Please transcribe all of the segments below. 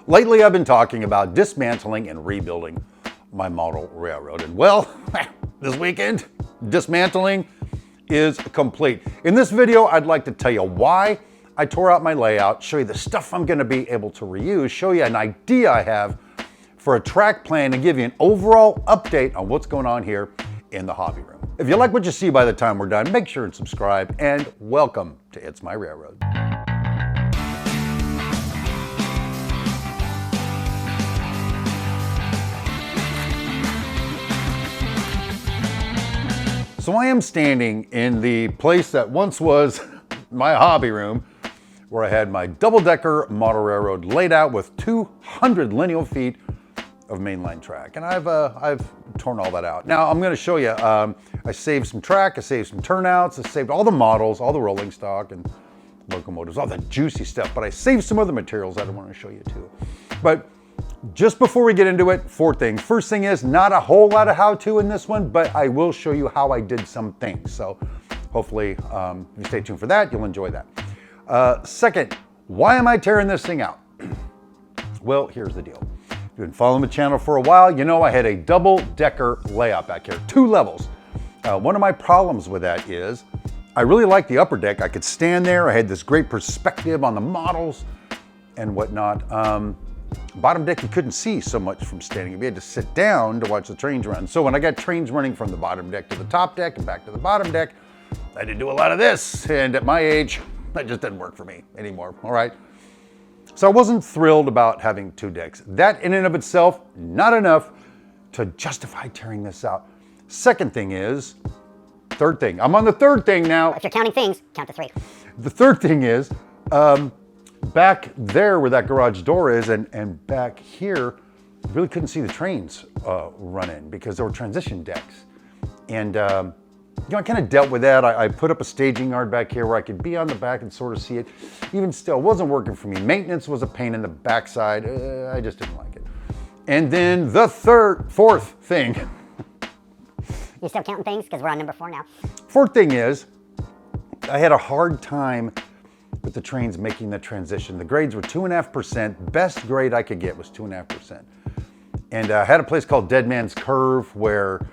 Lately, I've been talking about dismantling and rebuilding my model railroad. And well, this weekend, dismantling is complete. In this video, I'd like to tell you why I tore out my layout, show you the stuff I'm gonna be able to reuse, show you an idea I have for a track plan, and give you an overall update on what's going on here in the hobby room. If you like what you see by the time we're done, make sure and subscribe, and welcome to It's My Railroad. So I am standing in the place that once was my hobby room, where I had my double-decker model railroad laid out with 200 lineal feet of mainline track. And I've torn all that out. Now I'm gonna show you, I saved some track, I saved some turnouts, I saved all the models, all the rolling stock and locomotives, all the juicy stuff, but I saved some other materials that I wanna show you too. But just before we get into it, 4 things. First thing is, not a whole lot of how-to in this one, but I will show you how I did some things. So hopefully, if you stay tuned for that, you'll enjoy that. Second, why am I tearing this thing out? Well, here's the deal. If you've been following the channel for a while, you know I had a double-decker layout back here, 2 levels. One of my problems with that is, I really liked the upper deck. I could stand there, I had this great perspective on the models and whatnot. Bottom deck, you couldn't see so much from standing. You had to sit down to watch the trains run. So when I got trains running from the bottom deck to the top deck and back to the bottom deck, I had to do a lot of this. And at my age, that just didn't work for me anymore, all right? So I wasn't thrilled about having 2 decks. That in and of itself, not enough to justify tearing this out. Second thing is, third thing. I'm on the third thing now. If you're counting things, count to 3. The third thing is, back there where that garage door is and back here, I really couldn't see the trains run in because there were transition decks. And you know, I kind of dealt with that. I put up a staging yard back here where I could be on the back and sort of see it. Even still, it wasn't working for me. Maintenance was a pain in the backside. I just didn't like it. And then the fourth thing. You still counting things? Because we're on number 4 now. Fourth thing is, I had a hard time with the trains making the transition. The grades were 2.5%. Best grade I could get was 2.5%. And I had a place called Dead Man's Curve where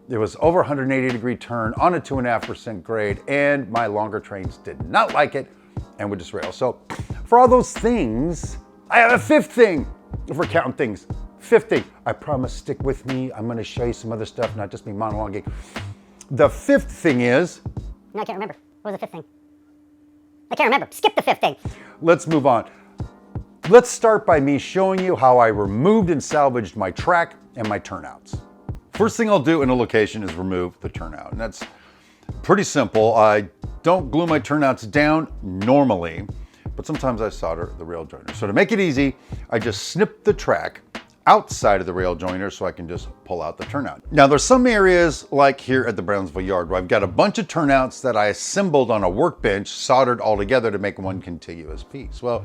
it was over 180-degree turn on a 2.5% grade, and my longer trains did not like it and would just rail. So for all those things, I have a 5th thing. If we're counting things, 5th thing. I promise, stick with me. I'm gonna show you some other stuff, not just me monologuing. The 5th thing is... No, I can't remember. What was the 5th thing? I can't remember. Skip the 5th thing. Let's move on. Let's start by me showing you how I removed and salvaged my track and my turnouts. First thing I'll do in a location is remove the turnout. And that's pretty simple. I don't glue my turnouts down normally, but sometimes I solder the rail joiner. So to make it easy, I just snip the track outside of the rail joiner so I can just pull out the turnout. Now there's some areas like here at the Brownsville yard where I've got a bunch of turnouts that I assembled on a workbench, soldered all together to make one contiguous piece. Well,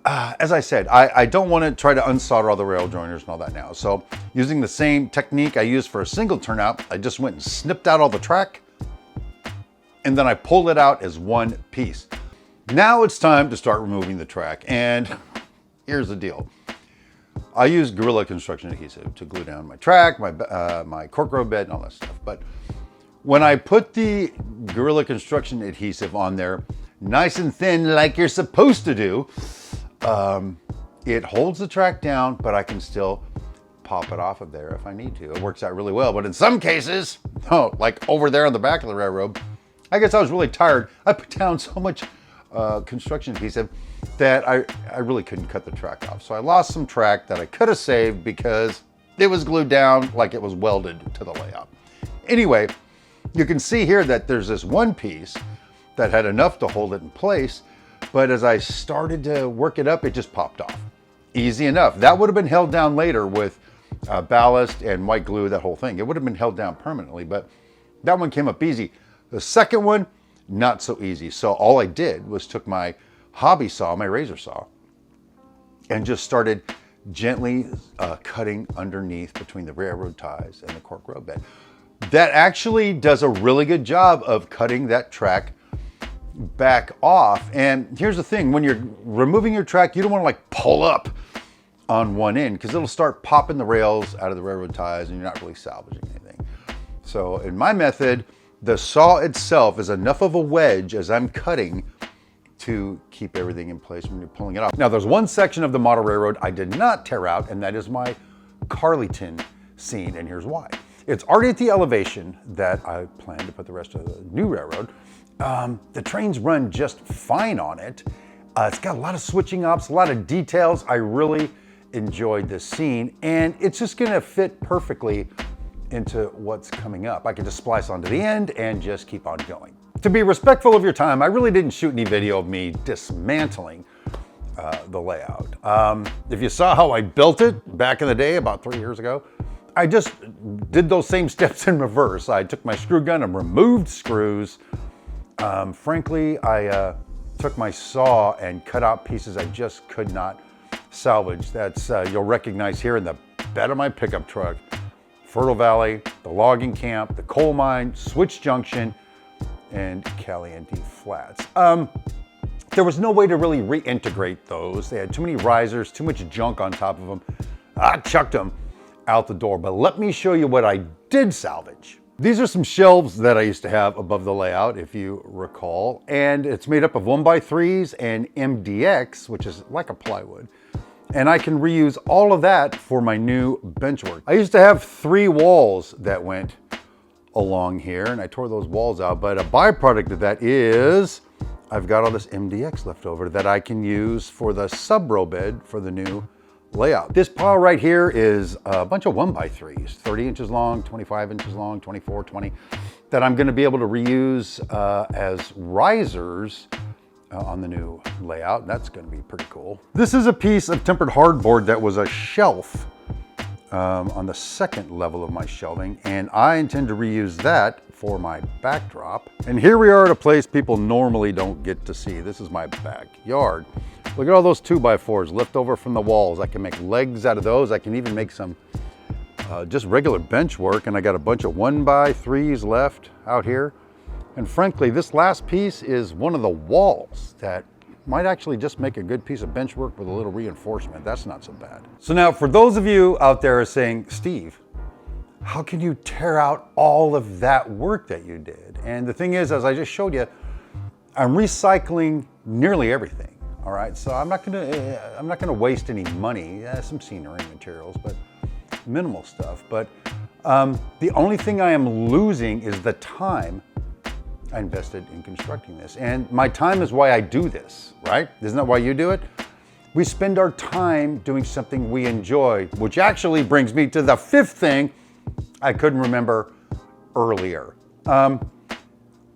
as I said, I don't want to try to unsolder all the rail joiners and all that now. So using the same technique I used for a single turnout, I just went and snipped out all the track and then I pulled it out as one piece. Now it's time to start removing the track, and here's the deal. I use Gorilla Construction adhesive to glue down my track, my cork road bed and all that stuff. But when I put the Gorilla Construction adhesive on there, nice and thin like you're supposed to do, it holds the track down, but I can still pop it off of there if I need to. It works out really well. But in some cases, like over there on the back of the railroad, I guess I was really tired. I put down so much construction adhesive that I really couldn't cut the track off. So I lost some track that I could have saved because it was glued down like it was welded to the layout. Anyway, you can see here that there's this one piece that had enough to hold it in place, but as I started to work it up, it just popped off. Easy enough. That would have been held down later with ballast and white glue, that whole thing. It would have been held down permanently, but that one came up easy. The second one, not so easy. So all I did was took my hobby saw, my razor saw, and just started gently cutting underneath between the railroad ties and the cork road bed. That actually does a really good job of cutting that track back off. And here's the thing, when you're removing your track, you don't want to like pull up on one end because it'll start popping the rails out of the railroad ties and you're not really salvaging anything. So in my method, the saw itself is enough of a wedge as I'm cutting to keep everything in place when you're pulling it off. Now there's one section of the model railroad I did not tear out, and that is my Carleton scene, and here's why. It's already at the elevation that I plan to put the rest of the new railroad. The trains run just fine on it. It's got a lot of switching ups, a lot of details. I really enjoyed this scene, and it's just gonna fit perfectly into what's coming up. I can just splice onto the end and just keep on going. To be respectful of your time, I really didn't shoot any video of me dismantling the layout. If you saw how I built it back in the day, about 3 years ago, I just did those same steps in reverse. I took my screw gun and removed screws. Frankly, I took my saw and cut out pieces I just could not salvage. That's, you'll recognize here in the bed of my pickup truck, Fertile Valley, the logging camp, the coal mine, Switch Junction, and Caliente Flats. There was no way to really reintegrate those. They had too many risers, too much junk on top of them. I chucked them out the door, but let me show you what I did salvage. These are some shelves that I used to have above the layout, if you recall, and it's made up of 1x3s and MDX, which is like a plywood. And I can reuse all of that for my new benchwork. I used to have 3 walls that went along here, and I tore those walls out, but a byproduct of that is I've got all this MDX left over that I can use for the sub-row bed for the new layout. This pile right here is a bunch of 1x3s, 30 inches long, 25 inches long, 24, 20, that I'm gonna be able to reuse as risers on the new layout. That's gonna be pretty cool. This is a piece of tempered hardboard that was a shelf on the second level of my shelving, and I intend to reuse that for my backdrop. And here we are at a place people normally don't get to see. This is my backyard. Look at all those 2x4s left over from the walls. I can make legs out of those. I can even make some just regular bench work, and I got a bunch of 1x3s left out here. And frankly, this last piece is one of the walls that might actually just make a good piece of bench work with a little reinforcement. That's not so bad. So now for those of you out there saying, Steve, how can you tear out all of that work that you did? And the thing is, as I just showed you, I'm recycling nearly everything. All right, so I'm not gonna waste any money. Some scenery materials, but minimal stuff. But the only thing I am losing is the time I invested in constructing this. And my time is why I do this, right? Isn't that why you do it? We spend our time doing something we enjoy, which actually brings me to the 5th thing I couldn't remember earlier.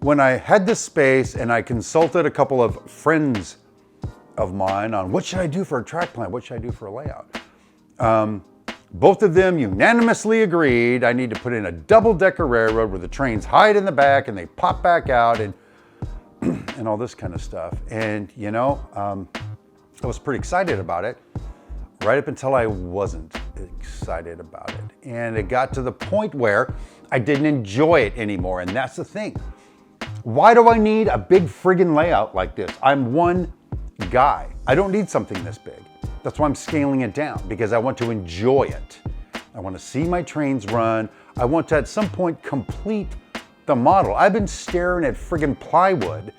When I had this space and I consulted a couple of friends of mine on what should I do for a track plan, what should I do for a layout? Both of them unanimously agreed I need to put in a double-decker railroad where the trains hide in the back and they pop back out and and all this kind of stuff. And you know, I was pretty excited about it right up until I wasn't excited about it. And it got to the point where I didn't enjoy it anymore. And that's the thing. Why do I need a big friggin' layout like this? I'm one guy. I don't need something this big. That's why I'm scaling it down, because I want to enjoy it. I want to see my trains run. I want to at some point complete the model. I've been staring at friggin' plywood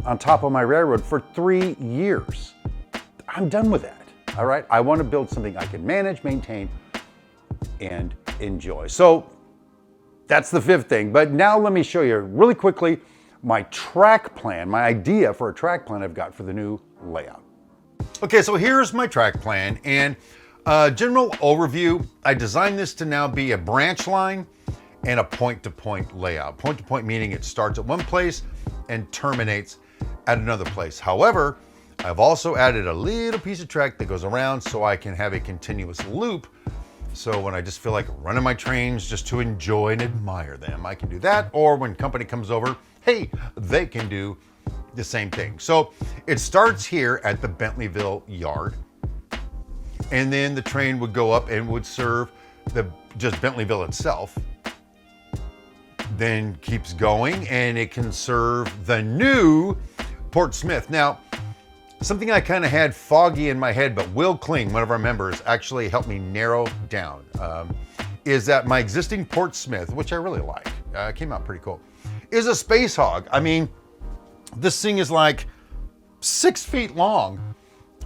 on top of my railroad for 3 years. I'm done with that, all right? I want to build something I can manage, maintain, and enjoy. So that's the 5th thing. But now let me show you really quickly my track plan, my idea for a track plan I've got for the new layout. Okay, so here's my track plan, and general overview. I designed this to now be a branch line and a point-to-point layout. Point-to-point meaning it starts at one place and terminates at another place. However, I've also added a little piece of track that goes around so I can have a continuous loop. So when I just feel like running my trains just to enjoy and admire them, I can do that. Or when company comes over, hey, they can do the same thing. So it starts here at the Bentleyville yard, and then the train would go up and would serve just Bentleyville itself. then keeps going, and it can serve the new Port Smith. Now, something I kind of had foggy in my head, but Will Kling, one of our members, actually helped me narrow down, is that my existing Port Smith, which I really like, came out pretty cool, is a space hog. I mean, this thing is like 6 feet long.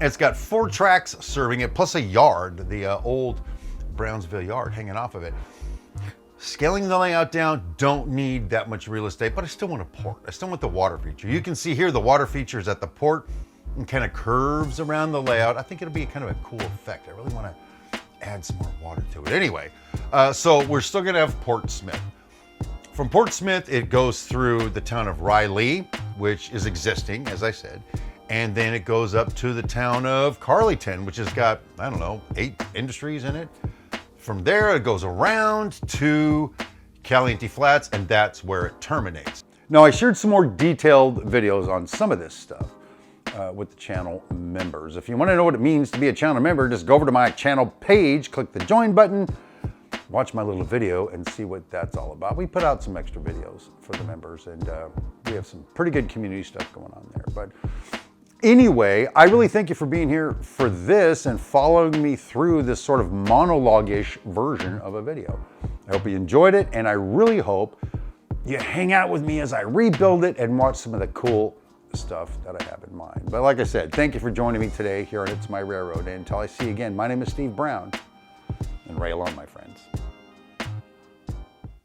It's got 4 tracks serving it, plus a yard, the old Brownsville yard hanging off of it. Scaling the layout down, don't need that much real estate, but I still want a port. I still want the water feature. You can see here the water feature is at the port and kind of curves around the layout. I think it'll be kind of a cool effect. I really want to add some more water to it. Anyway, so we're still gonna have Port Smith. From Port Smith, it goes through the town of Riley, which is existing, as I said, and then it goes up to the town of Carleton, which has got, I don't know, 8 industries in it. From there, it goes around to Caliente Flats, and that's where it terminates. Now, I shared some more detailed videos on some of this stuff with the channel members. If you want to know what it means to be a channel member, just go over to my channel page, click the join button, watch my little video, and see what that's all about. We put out some extra videos for the members, and we have some pretty good community stuff going on there. But anyway, I really thank you for being here for this and following me through this sort of monologue-ish version of a video. I hope you enjoyed it, and I really hope you hang out with me as I rebuild it and watch some of the cool stuff that I have in mind. But like I said, thank you for joining me today here on It's My Railroad. And until I see you again, my name is Steve Brown, and rail on, my friends.